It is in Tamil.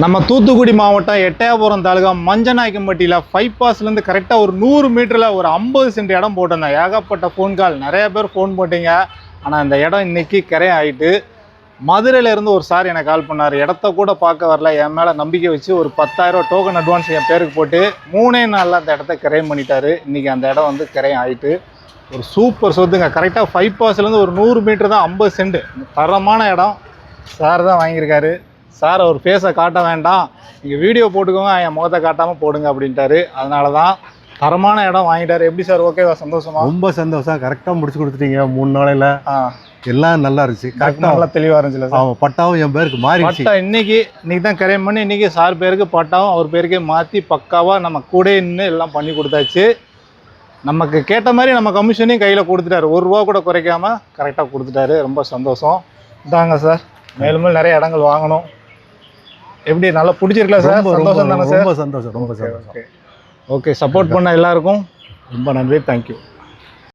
நம்ம தூத்துக்குடி மாவட்டம் எட்டயபுரம் தாலுகா மஞ்சநாயக்கம்பட்டியில் பைபாஸ்லேருந்து கரெக்டாக ஒரு 100 மீட்டரில் ஒரு 50 சென்ட் இடம் போட்டிருந்தேன். ஏகப்பட்ட ஃபோன் கால், நிறைய பேர் ஃபோன் போட்டிங்க. ஆனால் இந்த இடம் இன்றைக்கி கிரையம் ஆகிட்டு. மதுரையிலேருந்து ஒரு சார் எனக்கு கால் பண்ணார். இடத்த கூட பார்க்க வரல, என் மேலே நம்பிக்கை வச்சு ஒரு 10,000 டோக்கன் அட்வான்ஸ் என் பேருக்கு போட்டு 3 நாளில் அந்த இடத்த கிரையம் பண்ணிட்டார். இன்றைக்கி அந்த இடம் வந்து கிரையம் ஆகிட்டு. ஒரு சூப்பர் சொத்துங்க. கரெக்டாக பைபாஸ்லேருந்து ஒரு 100 மீட்டர் தான், 50 சென்ட் தரமான இடம். சார் தான் வாங்கியிருக்காரு. சார் அவர் ஃபேஸை காட்ட வேண்டாம், நீங்கள் வீடியோ போட்டுக்கோங்க, என் முகத்தை காட்டாமல் போடுங்க அப்படின்ட்டாரு. அதனால தான் தரமான இடம் வாங்கிட்டாரு. எப்படி சார், ஓகேவா? சந்தோஷமா? ரொம்ப சந்தோஷம். கரெக்டாக முடிச்சு கொடுத்துட்டீங்க 3 நாளையில். எல்லாம் நல்லா இருந்துச்சு. கரெக்டாக நல்லா தெளிவாக இருந்துச்சுல்ல சார்? ஆமாம், பட்டாவும் என் பேருக்கு மாறி பட்டா இன்னைக்கு தான் கிரையம் பண்ணி இன்றைக்கி சார் பேருக்கு பட்டாவும் அவர் பேருக்கே மாற்றி பக்காவாக நம்ம கூட நின்று எல்லாம் பண்ணி கொடுத்தாச்சு. நமக்கு கேட்ட மாதிரி நம்ம கமிஷனையும் கையில் கொடுத்துட்டாரு. 1 ரூபா கூட குறைக்காமல் கரெக்டாக கொடுத்துட்டாரு. ரொம்ப சந்தோஷம். இதாங்க சார், மேலும் நிறைய இடங்கள் வாங்கணும். எப்படி, நல்லா பிடிச்சிருக்கல சார்? சந்தோஷம் தானே சார்? ரொம்ப சந்தோஷம், ரொம்ப சந்தோஷம். ஓகே, சப்போர்ட் பண்ண எல்லாருக்கும் ரொம்ப நன்றி. தேங்க்யூ.